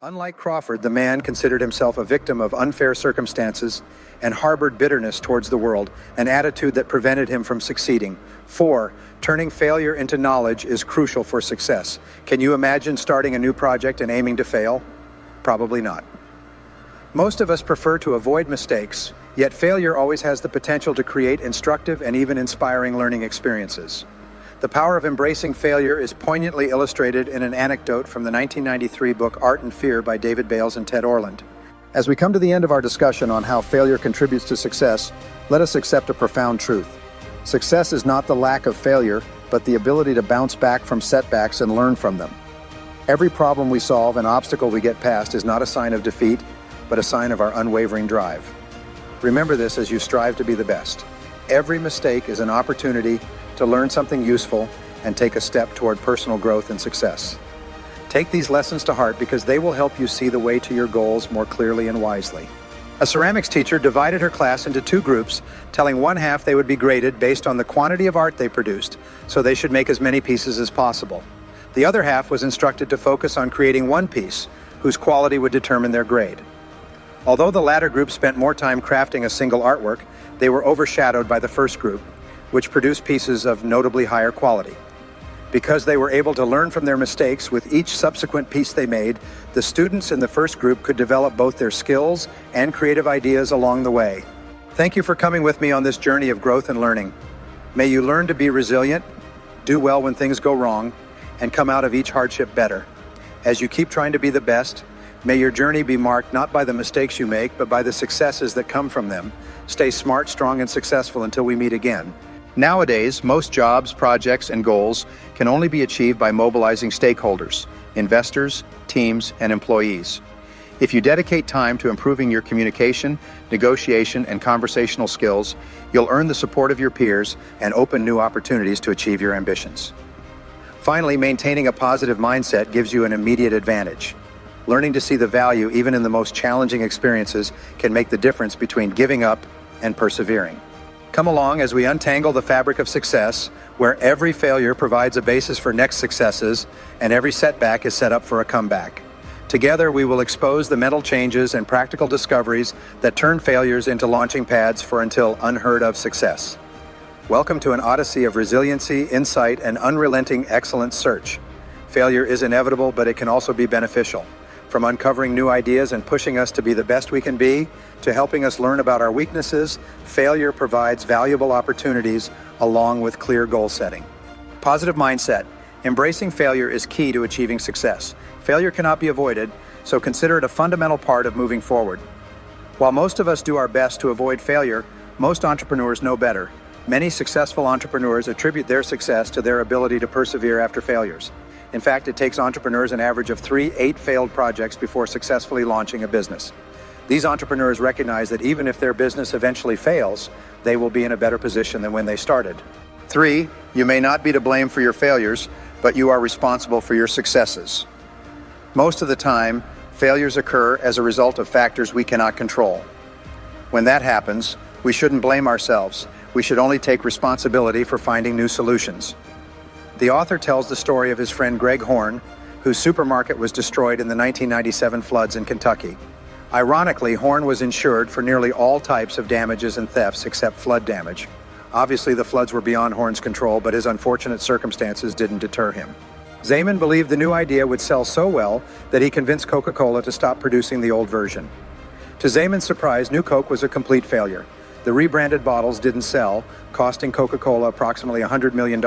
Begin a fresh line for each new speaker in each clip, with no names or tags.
Unlike Crawford, the man considered himself a victim of unfair circumstances and harbored bitterness towards the world, an attitude that prevented him from succeeding. 4. Turning failure into knowledge is crucial for success. Can you imagine starting a new project and aiming to fail? Probably not. Most of us prefer to avoid mistakes, yet failure always has the potential to create instructive and even inspiring learning experiences. The power of embracing failure is poignantly illustrated in an anecdote from the 1993 book Art and Fear by David Bales and Ted Orland. As we come to the end of our discussion on how failure contributes to success, let us accept a profound truth. Success is not the lack of failure, but the ability to bounce back from setbacks and learn from them. Every problem we solve and obstacle we get past is not a sign of defeat, but a sign of our unwavering drive. Remember this as you strive to be the best. Every mistake is an opportunity to learn something useful and take a step toward personal growth and success. Take these lessons to heart because they will help you see the way to your goals more clearly and wisely. A ceramics teacher divided her class into two groups, telling one half they would be graded based on the quantity of art they produced, so they should make as many pieces as possible. The other half was instructed to focus on creating one piece, whose quality would determine their grade. Although the latter group spent more time crafting a single artwork, they were overshadowed by the first group, which produced pieces of notably higher quality. Because they were able to learn from their mistakes with each subsequent piece they made, the students in the first group could develop both their skills and creative ideas along the way. Thank you for coming with me on this journey of growth and learning. May you learn to be resilient, do well when things go wrong, and come out of each hardship better. As you keep trying to be the best, may your journey be marked not by the mistakes you make, but by the successes that come from them. Stay smart, strong, and successful until we meet again. Nowadays, most jobs, projects, and goals can only be achieved by mobilizing stakeholders, investors, teams, and employees. If you dedicate time to improving your communication, negotiation, and conversational skills, you'll earn the support of your peers and open new opportunities to achieve your ambitions. Finally, maintaining a positive mindset gives you an immediate advantage. Learning to see the value even in the most challenging experiences can make the difference between giving up and persevering. Come along as we untangle the fabric of success, where every failure provides a basis for next successes and every setback is set up for a comeback. Together, we will expose the mental changes and practical discoveries that turn failures into launching pads for until unheard of success. Welcome to an odyssey of resiliency, insight, and unrelenting excellence search. Failure is inevitable, but it can also be beneficial. From uncovering new ideas and pushing us to be the best we can be, to helping us learn about our weaknesses, failure provides valuable opportunities along with clear goal setting. Positive mindset. Embracing failure is key to achieving success. Failure cannot be avoided, so consider it a fundamental part of moving forward. While most of us do our best to avoid failure, most entrepreneurs know better. Many successful entrepreneurs attribute their success to their ability to persevere after failures. In fact, it takes entrepreneurs an average of 8 failed projects before successfully launching a business. These entrepreneurs recognize that even if their business eventually fails, they will be in a better position than when they started. 3, you may not be to blame for your failures, but you are responsible for your successes. Most of the time, failures occur as a result of factors we cannot control. When that happens, we shouldn't blame ourselves. We should only take responsibility for finding new solutions. The author tells the story of his friend Greg Horn, whose supermarket was destroyed in the 1997 floods in Kentucky. Ironically, Horn was insured for nearly all types of damages and thefts except flood damage. Obviously, the floods were beyond Horn's control, but his unfortunate circumstances didn't deter him. Zeman believed the new idea would sell so well that he convinced Coca-Cola to stop producing the old version. To Zeman's surprise, New Coke was a complete failure. The rebranded bottles didn't sell, costing Coca-Cola approximately $100 million,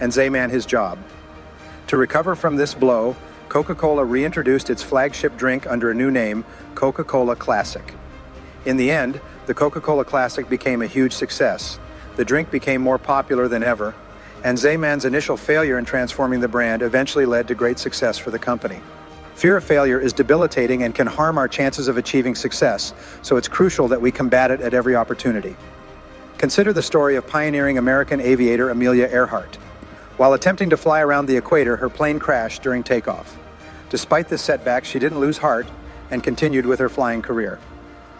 and Zeman his job. To recover from this blow, Coca-Cola reintroduced its flagship drink under a new name, Coca-Cola Classic. In the end, the Coca-Cola Classic became a huge success. The drink became more popular than ever, and Zeman's initial failure in transforming the brand eventually led to great success for the company. Fear of failure is debilitating and can harm our chances of achieving success, so it's crucial that we combat it at every opportunity. Consider the story of pioneering American aviator Amelia Earhart. While attempting to fly around the equator, her plane crashed during takeoff. Despite this setback, she didn't lose heart and continued with her flying career.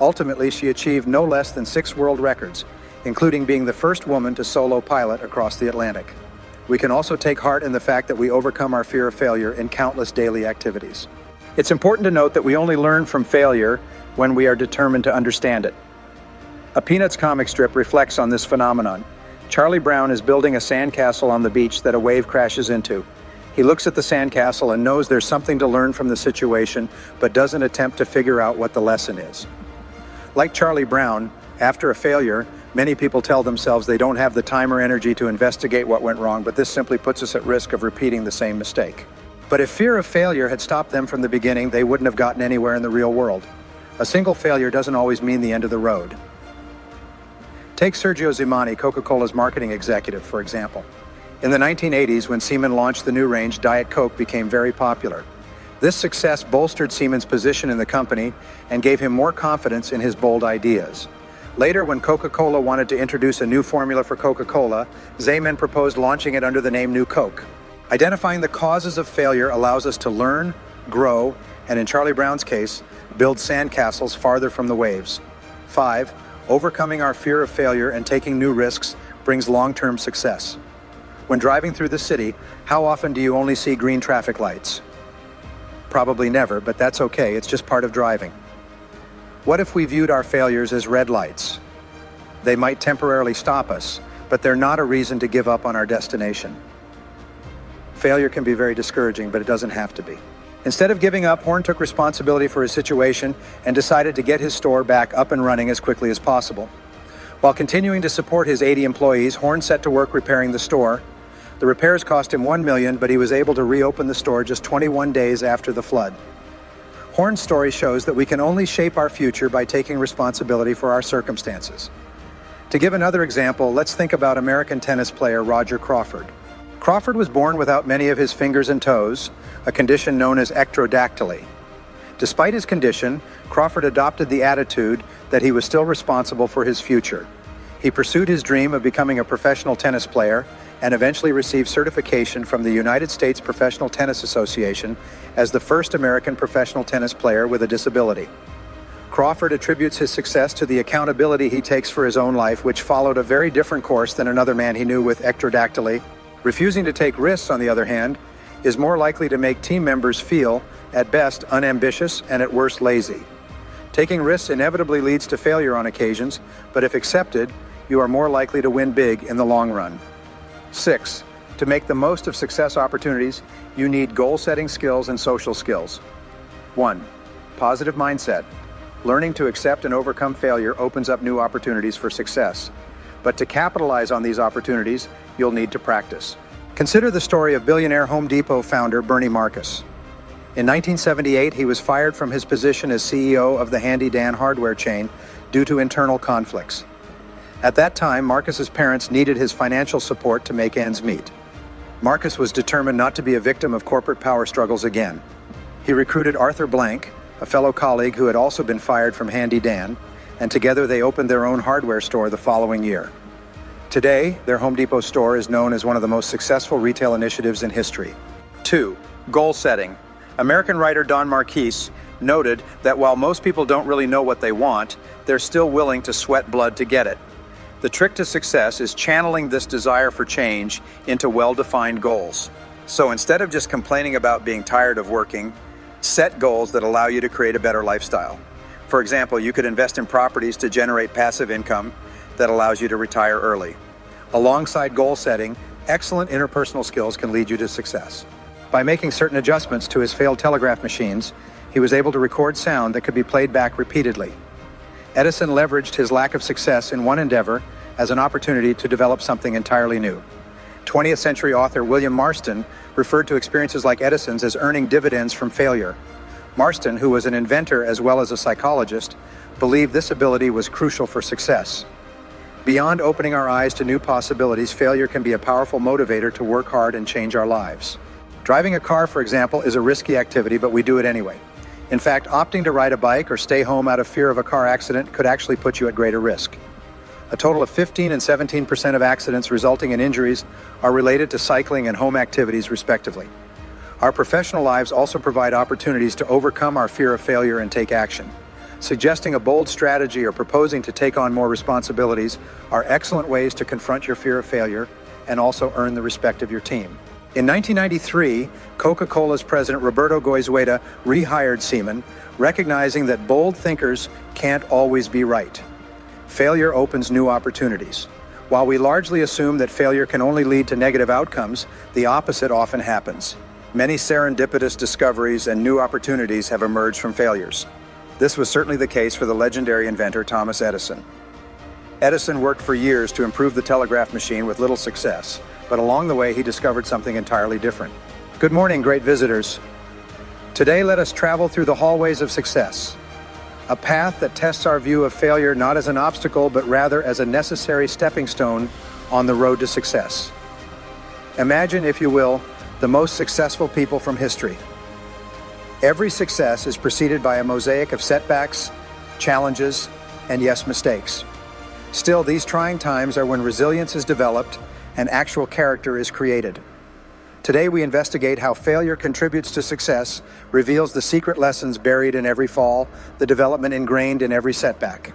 Ultimately, she achieved no less than 6 world records, including being the first woman to solo pilot across the Atlantic. We can also take heart in the fact that we overcome our fear of failure in countless daily activities. It's important to note that we only learn from failure when we are determined to understand it. A Peanuts comic strip reflects on this phenomenon. Charlie Brown is building a sandcastle on the beach that a wave crashes into. He looks at the sandcastle and knows there's something to learn from the situation, but doesn't attempt to figure out what the lesson is. Like Charlie Brown, after a failure, many people tell themselves they don't have the time or energy to investigate what went wrong, but this simply puts us at risk of repeating the same mistake. But if fear of failure had stopped them from the beginning, they wouldn't have gotten anywhere in the real world. A single failure doesn't always mean the end of the road. Take Sergio Zimani, Coca-Cola's marketing executive, for example. In the 1980s, when Seaman launched the new range, Diet Coke became very popular. This success bolstered Seaman's position in the company and gave him more confidence in his bold ideas. Later, when Coca-Cola wanted to introduce a new formula for Coca-Cola, Zeman proposed launching it under the name New Coke. Identifying the causes of failure allows us to learn, grow, and in Charlie Brown's case, build sandcastles farther from the waves. 5. Overcoming our fear of failure and taking new risks brings long-term success. When driving through the city, how often do you only see green traffic lights? Probably never, but that's okay, it's just part of driving. What if we viewed our failures as red lights? They might temporarily stop us, but they're not a reason to give up on our destination. Failure can be very discouraging, but it doesn't have to be. Instead of giving up, Horn took responsibility for his situation and decided to get his store back up and running as quickly as possible. While continuing to support his 80 employees, Horn set to work repairing the store. The repairs cost him $1 million, but he was able to reopen the store just 21 days after the flood. Horn's story shows that we can only shape our future by taking responsibility for our circumstances. To give another example, let's think about American tennis player Roger Crawford. Crawford was born without many of his fingers and toes, a condition known as ectrodactyly. Despite his condition, Crawford adopted the attitude that he was still responsible for his future. He pursued his dream of becoming a professional tennis player and eventually received certification from the United States Professional Tennis Association as the first American professional tennis player with a disability. Crawford attributes his success to the accountability he takes for his own life, which followed a very different course than another man he knew with ectrodactyly. Refusing to take risks, on the other hand, is more likely to make team members feel, at best, unambitious and at worst, lazy. Taking risks inevitably leads to failure on occasions, but if accepted, you are more likely to win big in the long run. 6. To make the most of success opportunities, you need goal-setting skills and social skills. 1. Positive mindset. Learning to accept and overcome failure opens up new opportunities for success. But to capitalize on these opportunities, you'll need to practice. Consider the story of billionaire Home Depot founder Bernie Marcus. In 1978, he was fired from his position as CEO of the Handy Dan hardware chain due to internal conflicts. At that time, Marcus's parents needed his financial support to make ends meet. Marcus was determined not to be a victim of corporate power struggles again. He recruited Arthur Blank, a fellow colleague who had also been fired from Handy Dan, and together they opened their own hardware store the following year. Today, their Home Depot store is known as one of the most successful retail initiatives in history. 2. Goal setting. American writer Don Marquis noted that while most people don't really know what they want, they're still willing to sweat blood to get it. The trick to success is channeling this desire for change into well-defined goals. So instead of just complaining about being tired of working, set goals that allow you to create a better lifestyle. For example, you could invest in properties to generate passive income that allows you to retire early. Alongside goal setting, excellent interpersonal skills can lead you to success. By making certain adjustments to his failed telegraph machines, he was able to record sound that could be played back repeatedly. Edison leveraged his lack of success in one endeavor as an opportunity to develop something entirely new. 20th century author William Marston referred to experiences like Edison's as earning dividends from failure. Marston, who was an inventor as well as a psychologist, believed this ability was crucial for success. Beyond opening our eyes to new possibilities, failure can be a powerful motivator to work hard and change our lives. Driving a car, for example, is a risky activity, but we do it anyway. In fact, opting to ride a bike or stay home out of fear of a car accident could actually put you at greater risk. A total of 15% and 17% of accidents resulting in injuries are related to cycling and home activities, respectively. Our professional lives also provide opportunities to overcome our fear of failure and take action. Suggesting a bold strategy or proposing to take on more responsibilities are excellent ways to confront your fear of failure and also earn the respect of your team. In 1993, Coca-Cola's president Roberto Goizueta rehired Seaman, recognizing that bold thinkers can't always be right. Failure opens new opportunities. While we largely assume that failure can only lead to negative outcomes, the opposite often happens. Many serendipitous discoveries and new opportunities have emerged from failures. This was certainly the case for the legendary inventor Thomas Edison. Edison worked for years to improve the telegraph machine with little success, but along the way he discovered something entirely different. Good morning, great visitors. Today let us travel through the hallways of success, a path that tests our view of failure not as an obstacle but rather as a necessary stepping stone on the road to success. Imagine, if you will, the most successful people from history. Every success is preceded by a mosaic of setbacks, challenges, and yes, mistakes. Still, these trying times are when resilience is developed and actual character is created. Today we investigate how failure contributes to success, reveals the secret lessons buried in every fall, the development ingrained in every setback.